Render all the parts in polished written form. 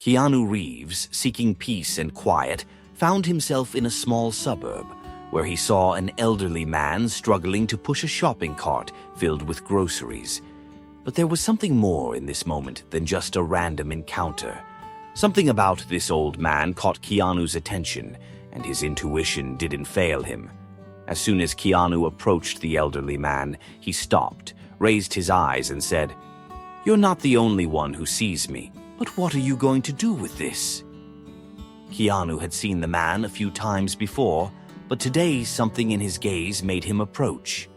Keanu Reeves, seeking peace and quiet, found himself in a small suburb where he saw an elderly man struggling to push a shopping cart filled with groceries. But there was something more in this moment than just a random encounter. Something about this old man caught Keanu's attention, and his intuition didn't fail him. As soon as Keanu approached the elderly man, he stopped, raised his eyes, and said, "You're not the only one who sees me, but what are you going to do with this?" Keanu had seen the man a few times before, but today something in his gaze made him approach.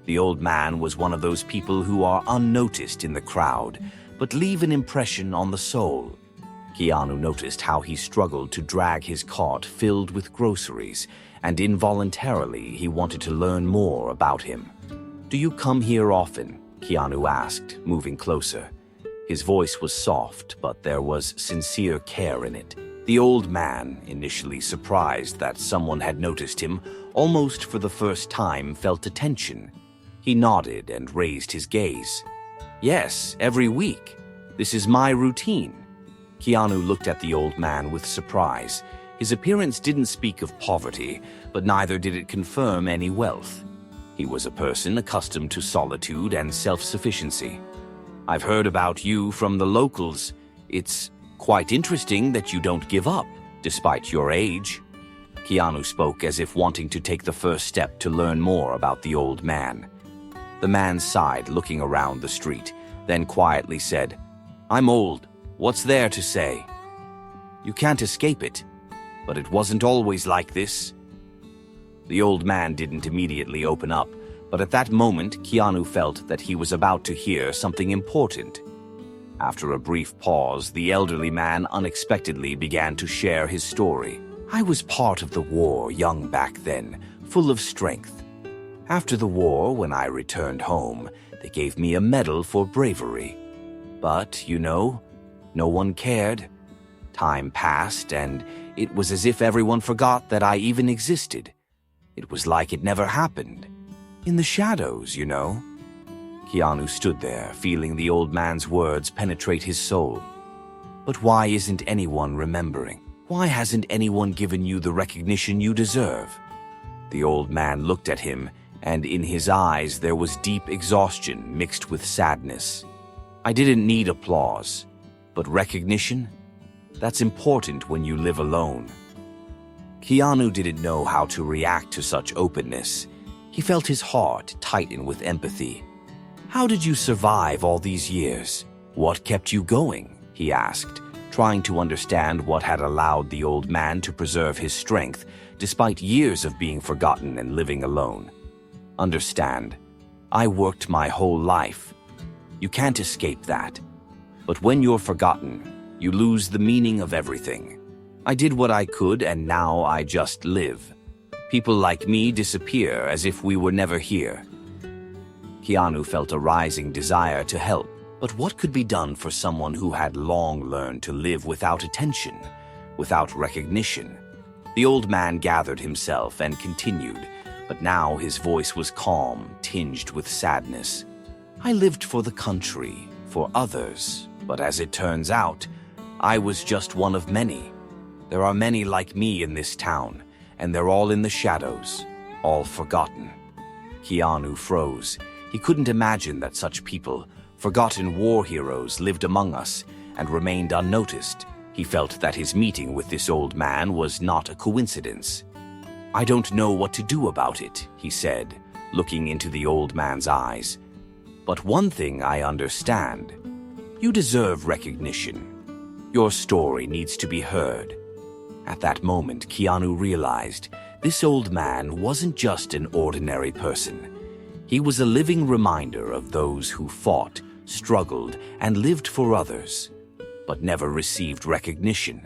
The old man was one of those people who are unnoticed in the crowd, but leave an impression on the soul. Keanu noticed how he struggled to drag his cart filled with groceries, and involuntarily he wanted to learn more about him. "Do you come here often?" Keanu asked, moving closer. His voice was soft, but there was sincere care in it. The old man, initially surprised that someone had noticed him, almost for the first time felt attention. He nodded and raised his gaze. "Yes, every week. This is my routine." Keanu looked at the old man with surprise. His appearance didn't speak of poverty, but neither did it confirm any wealth. He was a person accustomed to solitude and self-sufficiency. "I've heard about you from the locals. It's quite interesting that you don't give up, despite your age." Keanu spoke as if wanting to take the first step to learn more about the old man. The man sighed, looking around the street, then quietly said, "I'm old. What's there to say? You can't escape it, but it wasn't always like this." The old man didn't immediately open up, but at that moment, Keanu felt that he was about to hear something important. After a brief pause, the elderly man unexpectedly began to share his story. "I was part of the war young back then, full of strength. After the war, when I returned home, they gave me a medal for bravery. But, no one cared. Time passed, and it was as if everyone forgot that I even existed. It was like it never happened. In the shadows, Keanu stood there, feeling the old man's words penetrate his soul. "But why isn't anyone remembering? Why hasn't anyone given you the recognition you deserve?" The old man looked at him, and in his eyes there was deep exhaustion mixed with sadness. "I didn't need applause, but recognition? That's important when you live alone." Keanu didn't know how to react to such openness. He felt his heart tighten with empathy. "How did you survive all these years? What kept you going?" he asked, trying to understand what had allowed the old man to preserve his strength despite years of being forgotten and living alone. "Understand, I worked my whole life. You can't escape that. But when you're forgotten, you lose the meaning of everything. I did what I could, and now I just live. People like me disappear as if we were never here." Keanu felt a rising desire to help, but what could be done for someone who had long learned to live without attention, without recognition? The old man gathered himself and continued, but now his voice was calm, tinged with sadness. "I lived for the country, for others, but as it turns out, I was just one of many. There are many like me in this town, and they're all in the shadows, all forgotten." Keanu froze. He couldn't imagine that such people, forgotten war heroes, lived among us and remained unnoticed. He felt that his meeting with this old man was not a coincidence. "I don't know what to do about it," he said, looking into the old man's eyes. "But one thing I understand. You deserve recognition. Your story needs to be heard." At that moment, Keanu realized this old man wasn't just an ordinary person. He was a living reminder of those who fought, struggled, and lived for others, but never received recognition.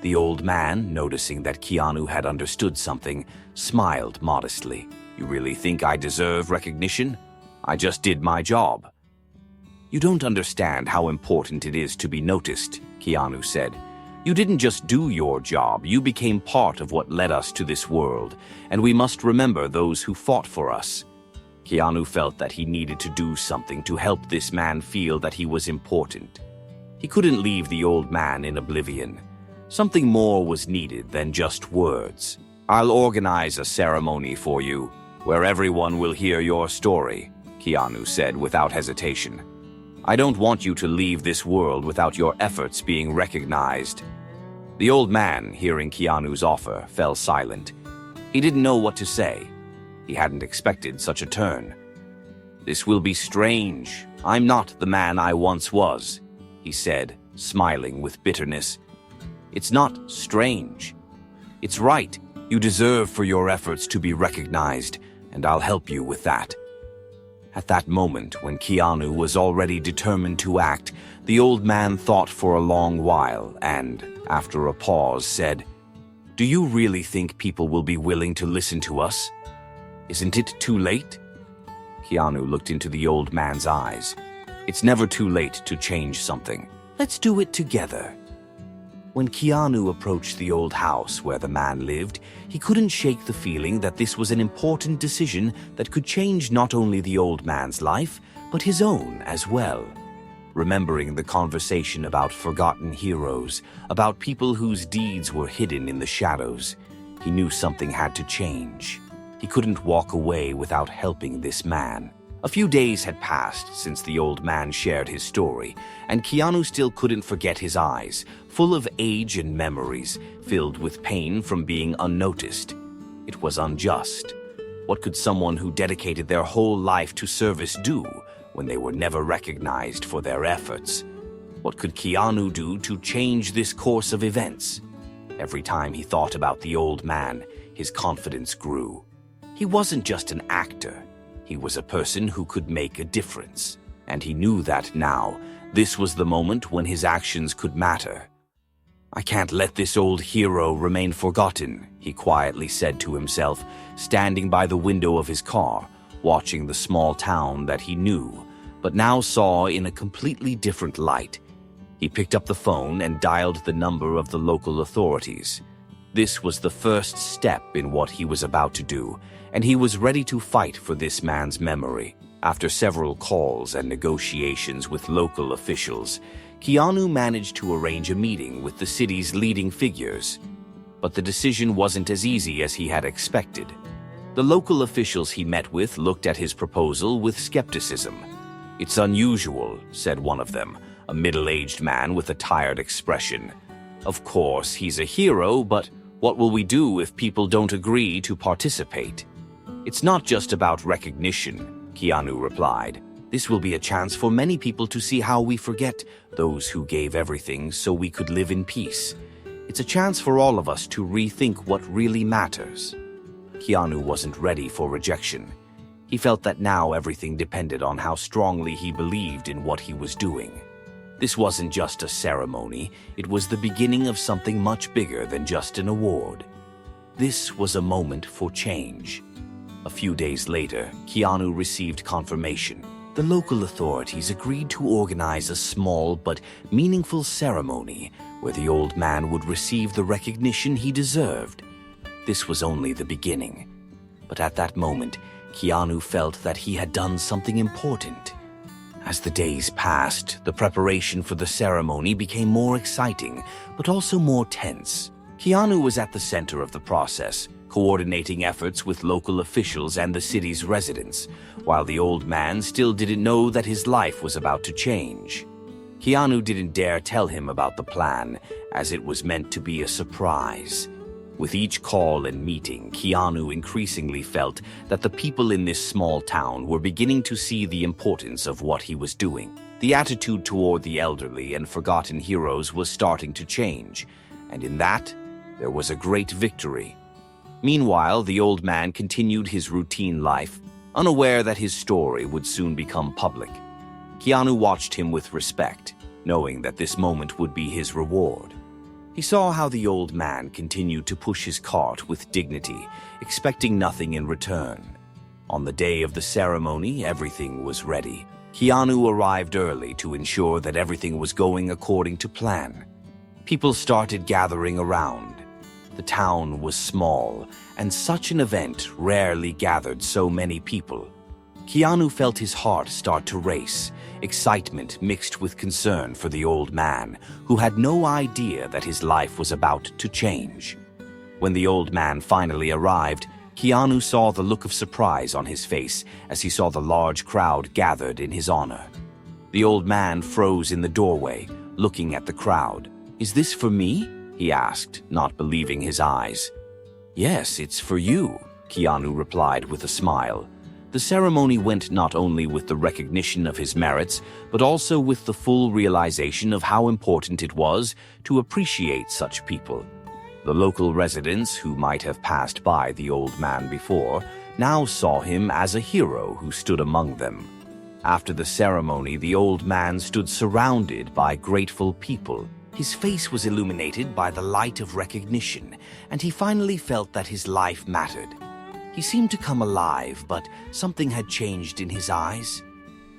The old man, noticing that Keanu had understood something, smiled modestly. "You really think I deserve recognition? I just did my job." "You don't understand how important it is to be noticed," Keanu said. "You didn't just do your job, you became part of what led us to this world, and we must remember those who fought for us." Keanu felt that he needed to do something to help this man feel that he was important. He couldn't leave the old man in oblivion. Something more was needed than just words. "I'll organize a ceremony for you, where everyone will hear your story," Keanu said without hesitation. "I don't want you to leave this world without your efforts being recognized." The old man, hearing Keanu's offer, fell silent. He didn't know what to say. He hadn't expected such a turn. "This will be strange. I'm not the man I once was," he said, smiling with bitterness. "It's not strange. It's right. You deserve for your efforts to be recognized, and I'll help you with that." At that moment, when Keanu was already determined to act, the old man thought for a long while and, after a pause, said, "Do you really think people will be willing to listen to us? Isn't it too late?" Keanu looked into the old man's eyes. "It's never too late to change something. Let's do it together." When Keanu approached the old house where the man lived, he couldn't shake the feeling that this was an important decision that could change not only the old man's life, but his own as well. Remembering the conversation about forgotten heroes, about people whose deeds were hidden in the shadows, he knew something had to change. He couldn't walk away without helping this man. A few days had passed since the old man shared his story, and Keanu still couldn't forget his eyes, full of age and memories, filled with pain from being unnoticed. It was unjust. What could someone who dedicated their whole life to service do when they were never recognized for their efforts? What could Keanu do to change this course of events? Every time he thought about the old man, his confidence grew. He wasn't just an actor. He was a person who could make a difference, and he knew that now, this was the moment when his actions could matter. "I can't let this old hero remain forgotten," he quietly said to himself, standing by the window of his car, watching the small town that he knew, but now saw in a completely different light. He picked up the phone and dialed the number of the local authorities. This was the first step in what he was about to do, and he was ready to fight for this man's memory. After several calls and negotiations with local officials, Keanu managed to arrange a meeting with the city's leading figures. But the decision wasn't as easy as he had expected. The local officials he met with looked at his proposal with skepticism. "It's unusual," said one of them, a middle-aged man with a tired expression. "Of course, he's a hero, but what will we do if people don't agree to participate?" "It's not just about recognition," Keanu replied. "This will be a chance for many people to see how we forget those who gave everything so we could live in peace. It's a chance for all of us to rethink what really matters." Keanu wasn't ready for rejection. He felt that now everything depended on how strongly he believed in what he was doing. This wasn't just a ceremony, it was the beginning of something much bigger than just an award. This was a moment for change. A few days later, Keanu received confirmation. The local authorities agreed to organize a small but meaningful ceremony where the old man would receive the recognition he deserved. This was only the beginning. But at that moment, Keanu felt that he had done something important. As the days passed, the preparation for the ceremony became more exciting, but also more tense. Keanu was at the center of the process, coordinating efforts with local officials and the city's residents, while the old man still didn't know that his life was about to change. Keanu didn't dare tell him about the plan, as it was meant to be a surprise. With each call and meeting, Keanu increasingly felt that the people in this small town were beginning to see the importance of what he was doing. The attitude toward the elderly and forgotten heroes was starting to change, and in that, there was a great victory. Meanwhile, the old man continued his routine life, unaware that his story would soon become public. Keanu watched him with respect, knowing that this moment would be his reward. He saw how the old man continued to push his cart with dignity, expecting nothing in return. On the day of the ceremony, everything was ready. Keanu arrived early to ensure that everything was going according to plan. People started gathering around. The town was small, and such an event rarely gathered so many people. Keanu felt his heart start to race, excitement mixed with concern for the old man, who had no idea that his life was about to change. When the old man finally arrived, Keanu saw the look of surprise on his face as he saw the large crowd gathered in his honor. The old man froze in the doorway, looking at the crowd. "Is this for me?" he asked, not believing his eyes. "Yes, it's for you," Keanu replied with a smile. The ceremony went not only with the recognition of his merits, but also with the full realization of how important it was to appreciate such people. The local residents, who might have passed by the old man before, now saw him as a hero who stood among them. After the ceremony, the old man stood surrounded by grateful people. His face was illuminated by the light of recognition, and he finally felt that his life mattered. He seemed to come alive, but something had changed in his eyes.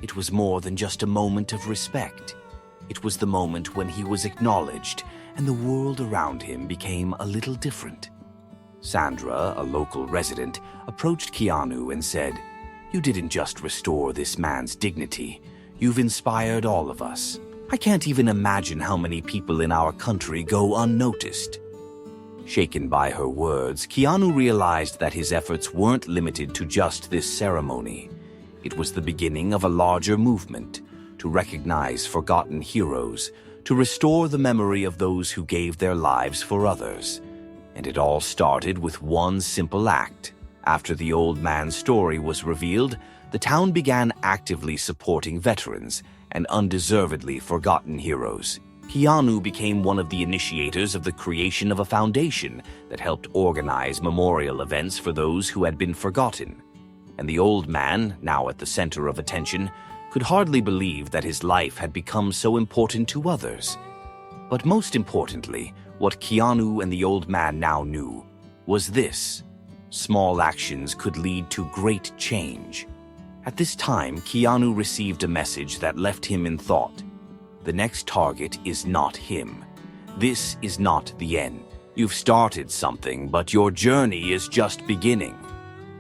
It was more than just a moment of respect. It was the moment when he was acknowledged, and the world around him became a little different. Sandra, a local resident, approached Keanu and said, "You didn't just restore this man's dignity. You've inspired all of us. I can't even imagine how many people in our country go unnoticed." Shaken by her words, Keanu realized that his efforts weren't limited to just this ceremony. It was the beginning of a larger movement to recognize forgotten heroes, to restore the memory of those who gave their lives for others. And it all started with one simple act. After the old man's story was revealed, the town began actively supporting veterans and undeservedly forgotten heroes. Keanu became one of the initiators of the creation of a foundation that helped organize memorial events for those who had been forgotten. And the old man, now at the center of attention, could hardly believe that his life had become so important to others. But most importantly, what Keanu and the old man now knew was this: small actions could lead to great change. At this time, Keanu received a message that left him in thought. The next target is not him. This is not the end. You've started something, but your journey is just beginning.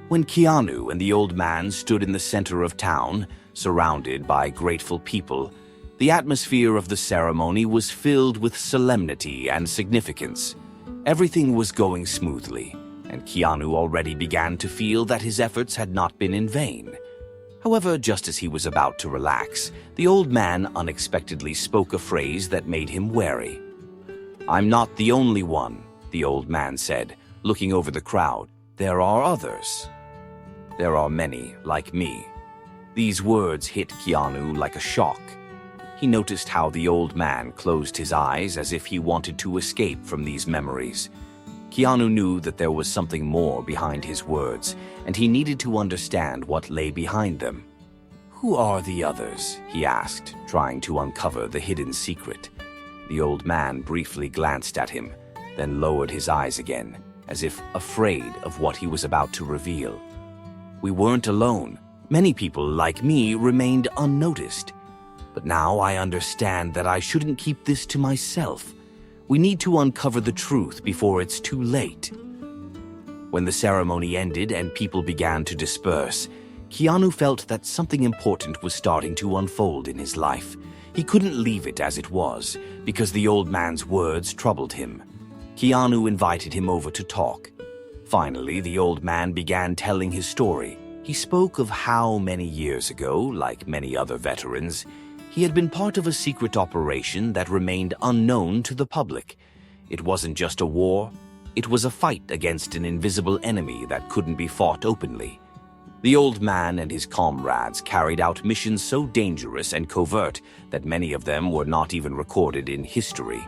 When Keanu and the old man stood in the center of town, surrounded by grateful people, the atmosphere of the ceremony was filled with solemnity and significance. Everything was going smoothly, and Keanu already began to feel that his efforts had not been in vain. However, just as he was about to relax, the old man unexpectedly spoke a phrase that made him wary. "I'm not the only one," the old man said, looking over the crowd. "There are others. There are many like me." These words hit Keanu like a shock. He noticed how the old man closed his eyes as if he wanted to escape from these memories. Keanu knew that there was something more behind his words, and he needed to understand what lay behind them. "Who are the others?" he asked, trying to uncover the hidden secret. The old man briefly glanced at him, then lowered his eyes again, as if afraid of what he was about to reveal. "We weren't alone. Many people like me remained unnoticed. But now I understand that I shouldn't keep this to myself. We need to uncover the truth before it's too late." When the ceremony ended and people began to disperse, Keanu felt that something important was starting to unfold in his life. He couldn't leave it as it was, because the old man's words troubled him. Keanu invited him over to talk. Finally, the old man began telling his story. He spoke of how many years ago, like many other veterans, he had been part of a secret operation that remained unknown to the public. It wasn't just a war, it was a fight against an invisible enemy that couldn't be fought openly. The old man and his comrades carried out missions so dangerous and covert that many of them were not even recorded in history.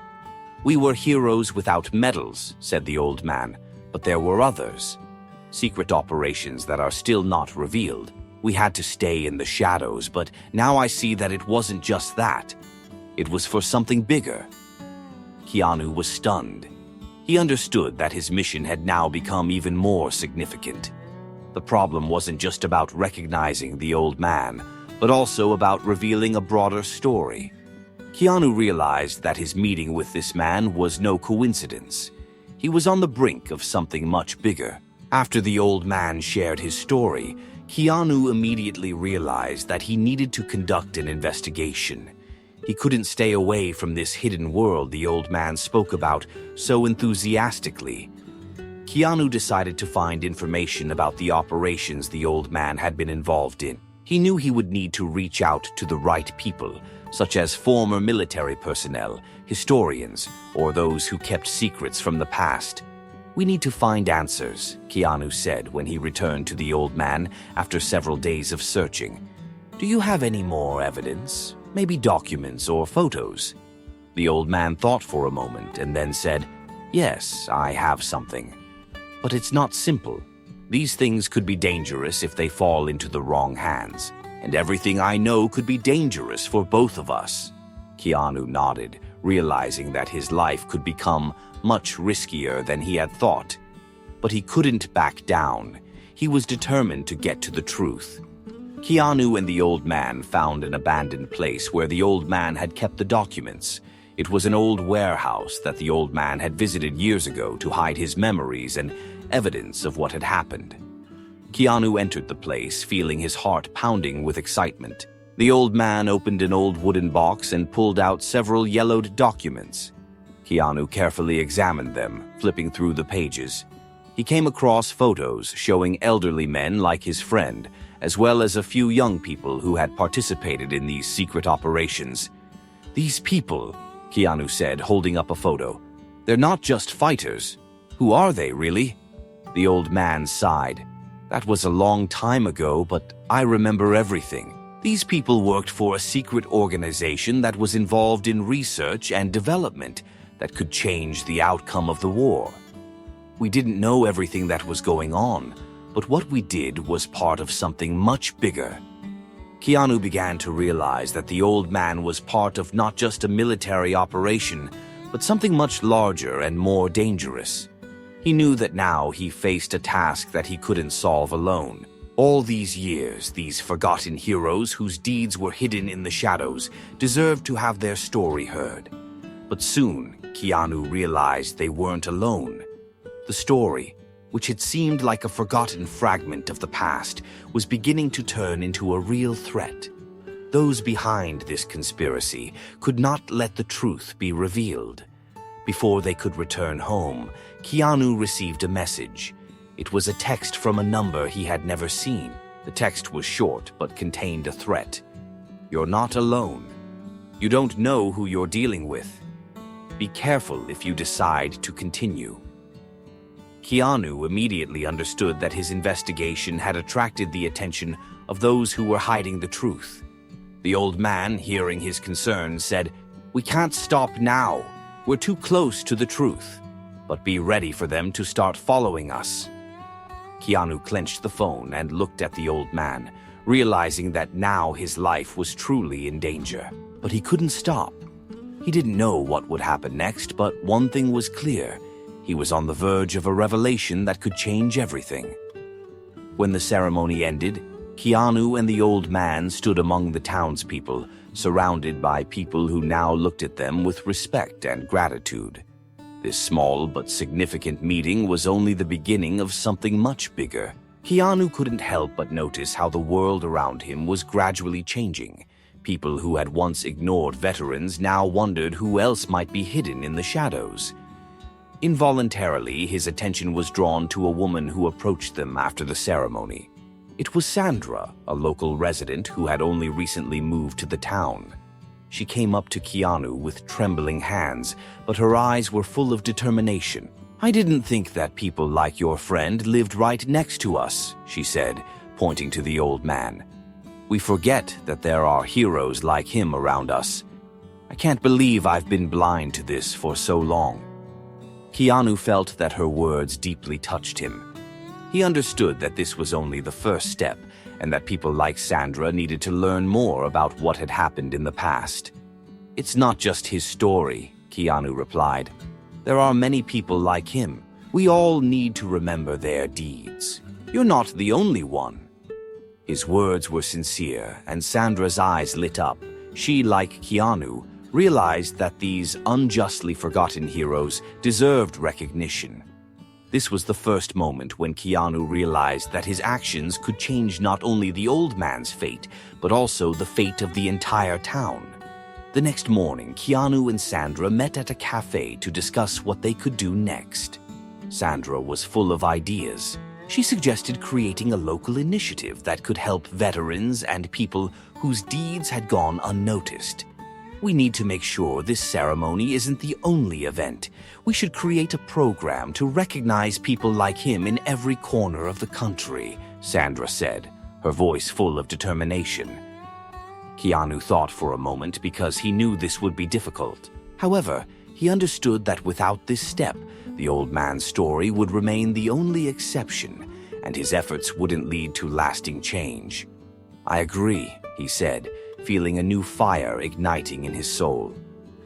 "We were heroes without medals," said the old man, "but there were others. Secret operations that are still not revealed. We had to stay in the shadows, but now I see that it wasn't just that. It was for something bigger." Keanu was stunned. He understood that his mission had now become even more significant. The problem wasn't just about recognizing the old man, but also about revealing a broader story. Keanu realized that his meeting with this man was no coincidence. He was on the brink of something much bigger. After the old man shared his story, Keanu immediately realized that he needed to conduct an investigation. He couldn't stay away from this hidden world the old man spoke about so enthusiastically. Keanu decided to find information about the operations the old man had been involved in. He knew he would need to reach out to the right people, such as former military personnel, historians, or those who kept secrets from the past. "We need to find answers," Keanu said when he returned to the old man after several days of searching. "Do you have any more evidence? Maybe documents or photos?" The old man thought for a moment and then said, "Yes, I have something. But it's not simple. These things could be dangerous if they fall into the wrong hands, and everything I know could be dangerous for both of us." Keanu nodded, realizing that his life could become much riskier than he had thought. But he couldn't back down. He was determined to get to the truth. Keanu and the old man found an abandoned place where the old man had kept the documents. It was an old warehouse that the old man had visited years ago to hide his memories and evidence of what had happened. Keanu entered the place, feeling his heart pounding with excitement. The old man opened an old wooden box and pulled out several yellowed documents. Keanu carefully examined them, flipping through the pages. He came across photos showing elderly men like his friend, as well as a few young people who had participated in these secret operations. "These people," Keanu said, holding up a photo, "they're not just fighters. Who are they, really?" The old man sighed. "That was a long time ago, but I remember everything. These people worked for a secret organization that was involved in research and development that could change the outcome of the war. We didn't know everything that was going on, but what we did was part of something much bigger." Keanu began to realize that the old man was part of not just a military operation, but something much larger and more dangerous. He knew that now he faced a task that he couldn't solve alone. All these years, these forgotten heroes whose deeds were hidden in the shadows deserved to have their story heard. But soon, Keanu realized they weren't alone. The story, which had seemed like a forgotten fragment of the past, was beginning to turn into a real threat. Those behind this conspiracy could not let the truth be revealed. Before they could return home, Keanu received a message. It was a text from a number he had never seen. The text was short but contained a threat. "You're not alone. You don't know who you're dealing with. Be careful if you decide to continue." Keanu immediately understood that his investigation had attracted the attention of those who were hiding the truth. The old man, hearing his concerns, said, "We can't stop now. We're too close to the truth. But be ready for them to start following us." Keanu clenched the phone and looked at the old man, realizing that now his life was truly in danger. But he couldn't stop. He didn't know what would happen next, but one thing was clear. He was on the verge of a revelation that could change everything. When the ceremony ended, Keanu and the old man stood among the townspeople, surrounded by people who now looked at them with respect and gratitude. This small but significant meeting was only the beginning of something much bigger. Keanu couldn't help but notice how the world around him was gradually changing. People who had once ignored veterans now wondered who else might be hidden in the shadows. Involuntarily, his attention was drawn to a woman who approached them after the ceremony. It was Sandra, a local resident who had only recently moved to the town. She came up to Keanu with trembling hands, but her eyes were full of determination. "I didn't think that people like your friend lived right next to us," she said, pointing to the old man. "We forget that there are heroes like him around us. I can't believe I've been blind to this for so long." Keanu felt that her words deeply touched him. He understood that this was only the first step, and that people like Sandra needed to learn more about what had happened in the past. "It's not just his story," Keanu replied. "There are many people like him. We all need to remember their deeds. You're not the only one." His words were sincere, and Sandra's eyes lit up. She, like Keanu, realized that these unjustly forgotten heroes deserved recognition. This was the first moment when Keanu realized that his actions could change not only the old man's fate, but also the fate of the entire town. The next morning, Keanu and Sandra met at a cafe to discuss what they could do next. Sandra was full of ideas. She suggested creating a local initiative that could help veterans and people whose deeds had gone unnoticed. We need to make sure this ceremony isn't the only event. We should create a program to recognize people like him in every corner of the country, Sandra said, her voice full of determination. Keanu thought for a moment because he knew this would be difficult. However, he understood that without this step, the old man's story would remain the only exception, and his efforts wouldn't lead to lasting change. I agree, he said, feeling a new fire igniting in his soul.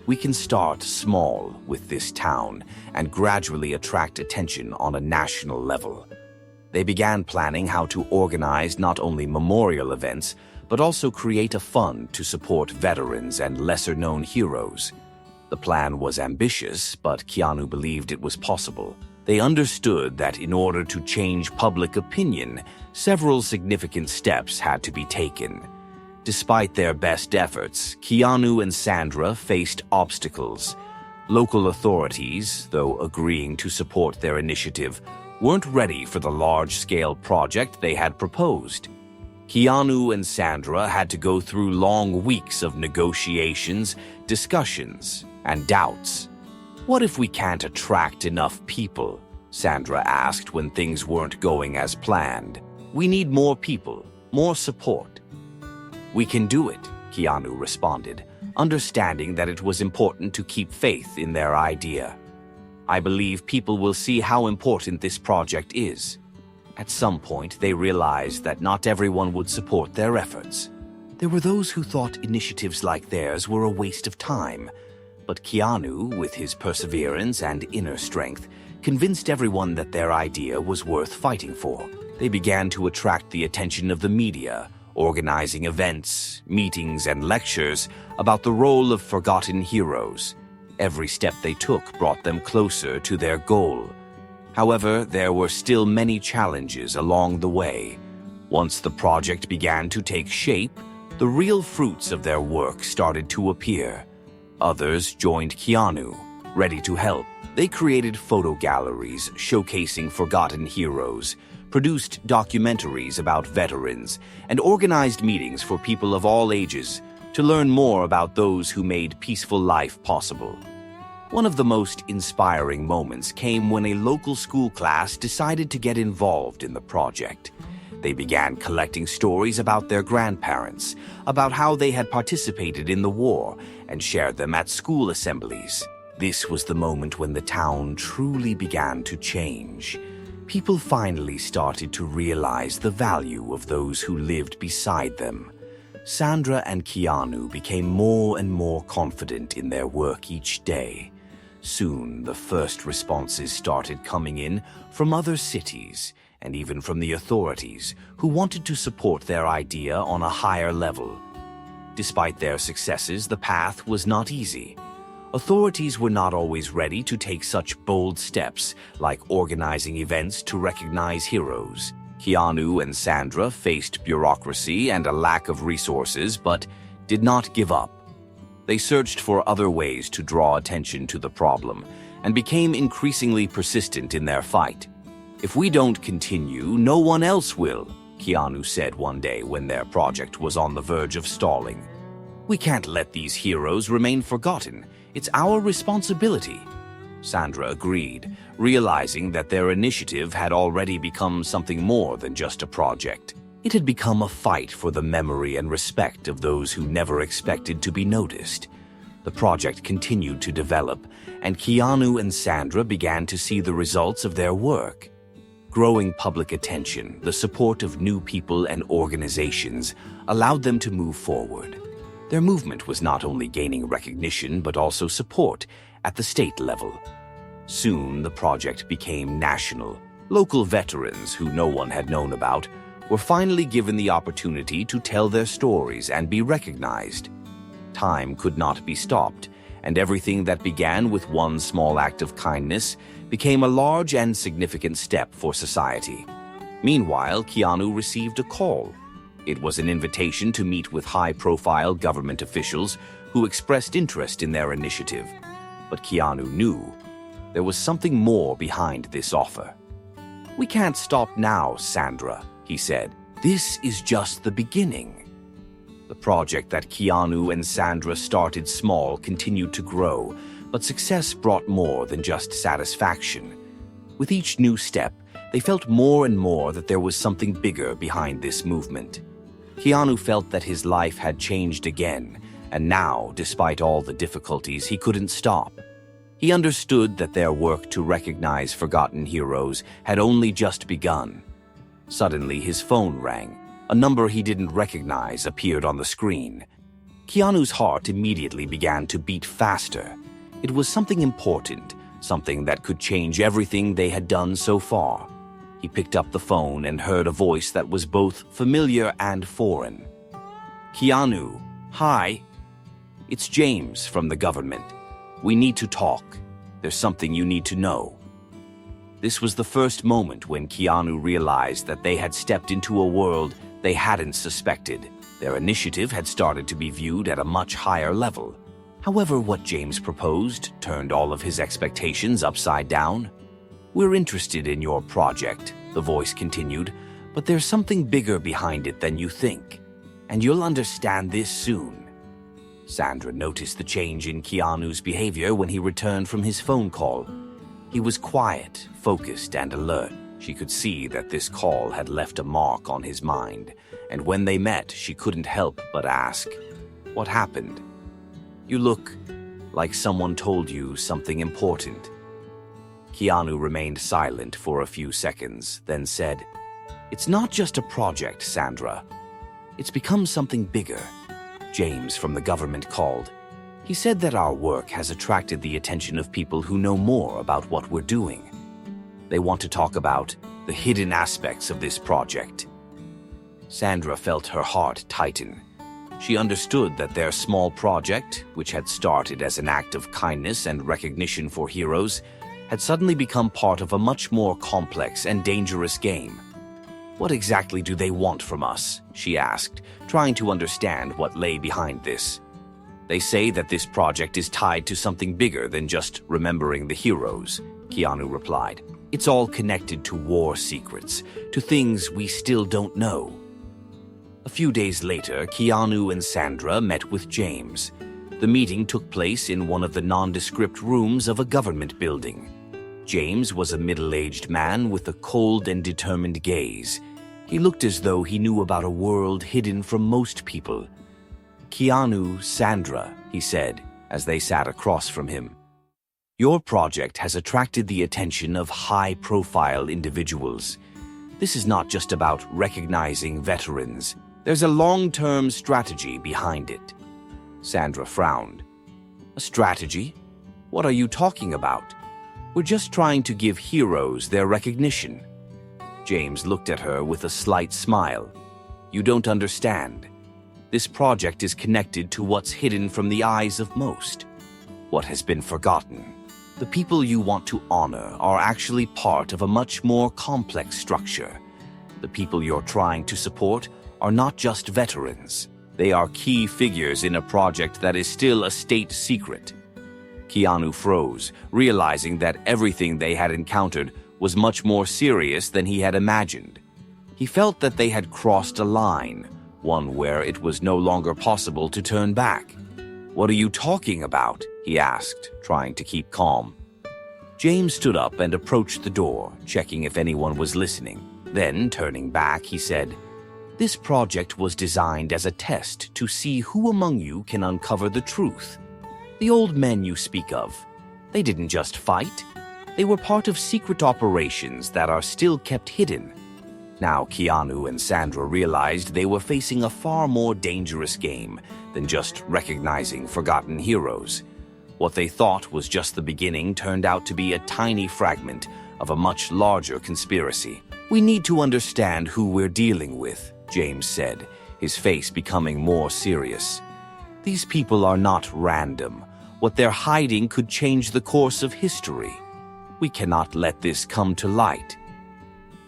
We can start small with this town and gradually attract attention on a national level. They began planning how to organize not only memorial events, but also create a fund to support veterans and lesser-known heroes. The plan was ambitious, but Keanu believed it was possible. They understood that in order to change public opinion, several significant steps had to be taken. Despite their best efforts, Keanu and Sandra faced obstacles. Local authorities, though agreeing to support their initiative, weren't ready for the large-scale project they had proposed. Keanu and Sandra had to go through long weeks of negotiations, discussions, and doubts. "What if we can't attract enough people?" Sandra asked when things weren't going as planned. "We need more people, more support." "We can do it," Keanu responded, understanding that it was important to keep faith in their idea. "I believe people will see how important this project is." At some point, they realized that not everyone would support their efforts. There were those who thought initiatives like theirs were a waste of time. But Keanu, with his perseverance and inner strength, convinced everyone that their idea was worth fighting for. They began to attract the attention of the media, organizing events, meetings, and lectures about the role of forgotten heroes. Every step they took brought them closer to their goal. However, there were still many challenges along the way. Once the project began to take shape, the real fruits of their work started to appear. Others joined Keanu, ready to help. They created photo galleries showcasing forgotten heroes, produced documentaries about veterans, and organized meetings for people of all ages to learn more about those who made peaceful life possible. One of the most inspiring moments came when a local school class decided to get involved in the project. They began collecting stories about their grandparents, about how they had participated in the war, and shared them at school assemblies. This was the moment when the town truly began to change. People finally started to realize the value of those who lived beside them. Sandra and Keanu became more and more confident in their work each day. Soon, the first responses started coming in from other cities and even from the authorities who wanted to support their idea on a higher level. Despite their successes, the path was not easy. Authorities were not always ready to take such bold steps, like organizing events to recognize heroes. Keanu and Sandra faced bureaucracy and a lack of resources, but did not give up. They searched for other ways to draw attention to the problem and became increasingly persistent in their fight. "If we don't continue, no one else will," Keanu said one day when their project was on the verge of stalling. "We can't let these heroes remain forgotten. It's our responsibility." Sandra agreed, realizing that their initiative had already become something more than just a project. It had become a fight for the memory and respect of those who never expected to be noticed. The project continued to develop, and Keanu and Sandra began to see the results of their work. Growing public attention, the support of new people and organizations allowed them to move forward. Their movement was not only gaining recognition but also support at the state level. Soon, the project became national. Local veterans who no one had known about were finally given the opportunity to tell their stories and be recognized. Time could not be stopped, and everything that began with one small act of kindness became a large and significant step for society. Meanwhile, Keanu received a call. It was an invitation to meet with high-profile government officials who expressed interest in their initiative. But Keanu knew there was something more behind this offer. "We can't stop now, Sandra," he said. "This is just the beginning." The project that Keanu and Sandra started small continued to grow, but success brought more than just satisfaction. With each new step, they felt more and more that there was something bigger behind this movement. Keanu felt that his life had changed again, and now, despite all the difficulties, he couldn't stop. He understood that their work to recognize forgotten heroes had only just begun. Suddenly, his phone rang. A number he didn't recognize appeared on the screen. Keanu's heart immediately began to beat faster. It was something important, something that could change everything they had done so far. He picked up the phone and heard a voice that was both familiar and foreign. "Keanu, hi. It's James from the government. We need to talk. There's something you need to know." This was the first moment when Keanu realized that they had stepped into a world they hadn't suspected. Their initiative had started to be viewed at a much higher level. However, what James proposed turned all of his expectations upside down. "We're interested in your project," the voice continued, "but there's something bigger behind it than you think, and you'll understand this soon." Sandra noticed the change in Keanu's behavior when he returned from his phone call. He was quiet, focused, and alert. She could see that this call had left a mark on his mind, and when they met, she couldn't help but ask, "What happened? You look like someone told you something important." Keanu remained silent for a few seconds, then said, "It's not just a project, Sandra. It's become something bigger." James from the government called. He said that our work has attracted the attention of people who know more about what we're doing. They want to talk about the hidden aspects of this project. Sandra felt her heart tighten. She understood that their small project, which had started as an act of kindness and recognition for heroes, had suddenly become part of a much more complex and dangerous game. "What exactly do they want from us?" she asked, trying to understand what lay behind this. "They say that this project is tied to something bigger than just remembering the heroes," Keanu replied. "It's all connected to war secrets, to things we still don't know." A few days later, Keanu and Sandra met with James. The meeting took place in one of the nondescript rooms of a government building. James was a middle-aged man with a cold and determined gaze. He looked as though he knew about a world hidden from most people. "Keanu, Sandra," he said, as they sat across from him. "Your project has attracted the attention of high-profile individuals. This is not just about recognizing veterans. There's a long-term strategy behind it." Sandra frowned. "A strategy? What are you talking about?" "We're just trying to give heroes their recognition." James looked at her with a slight smile. "You don't understand. This project is connected to what's hidden from the eyes of most. What has been forgotten. The people you want to honor are actually part of a much more complex structure. The people you're trying to support are not just veterans. They are key figures in a project that is still a state secret." Keanu froze, realizing that everything they had encountered was much more serious than he had imagined. He felt that they had crossed a line, one where it was no longer possible to turn back. "What are you talking about?" he asked, trying to keep calm. James stood up and approached the door, checking if anyone was listening. Then, turning back, he said, "This project was designed as a test to see who among you can uncover the truth. The old men you speak of, they didn't just fight. They were part of secret operations that are still kept hidden." Now Keanu and Sandra realized they were facing a far more dangerous game than just recognizing forgotten heroes. What they thought was just the beginning turned out to be a tiny fragment of a much larger conspiracy. "We need to understand who we're dealing with," James said, his face becoming more serious. "These people are not random. What they're hiding could change the course of history. We cannot let this come to light.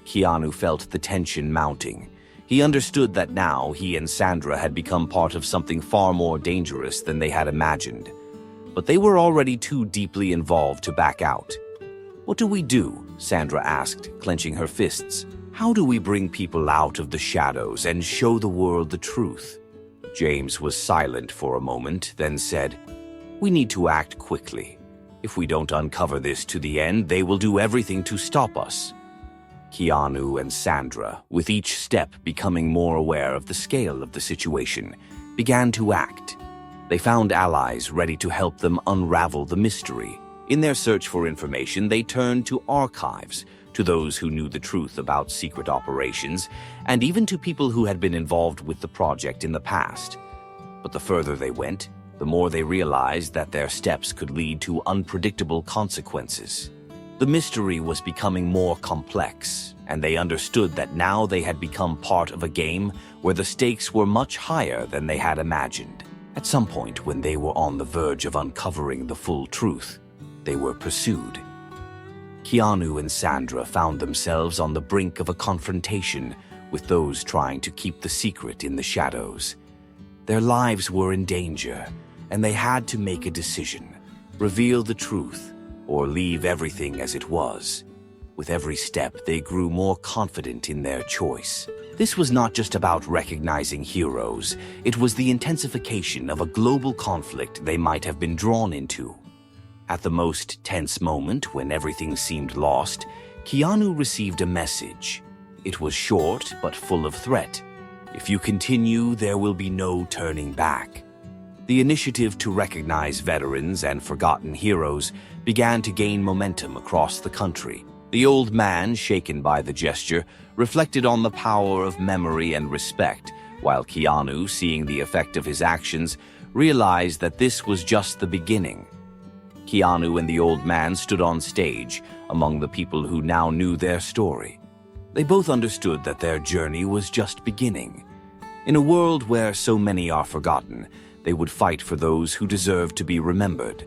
Keanu felt the tension mounting. He understood that now he and Sandra had become part of something far more dangerous than they had imagined. But they were already too deeply involved to back out. "What do we do?" Sandra asked, clenching her fists. "How do we bring people out of the shadows and show the world the truth?" James was silent for a moment, then said, "We need to act quickly. If we don't uncover this to the end, they will do everything to stop us." Keanu and Sandra, with each step becoming more aware of the scale of the situation, began to act. They found allies ready to help them unravel the mystery. In their search for information, they turned to archives, to those who knew the truth about secret operations, and even to people who had been involved with the project in the past. But the further they went, the more they realized that their steps could lead to unpredictable consequences. The mystery was becoming more complex, and they understood that now they had become part of a game where the stakes were much higher than they had imagined. At some point, when they were on the verge of uncovering the full truth, they were pursued. Keanu and Sandra found themselves on the brink of a confrontation with those trying to keep the secret in the shadows. Their lives were in danger, and they had to make a decision: reveal the truth or leave everything as it was. With every step, they grew more confident in their choice. This was not just about recognizing heroes. It was the intensification of a global conflict they might have been drawn into. At the most tense moment, when everything seemed lost, Keanu received a message. It was short but full of threat. "If you continue, there will be no turning back." The initiative to recognize veterans and forgotten heroes began to gain momentum across the country. The old man, shaken by the gesture, reflected on the power of memory and respect, while Keanu, seeing the effect of his actions, realized that this was just the beginning. Keanu and the old man stood on stage, among the people who now knew their story. They both understood that their journey was just beginning. In a world where so many are forgotten, they would fight for those who deserve to be remembered.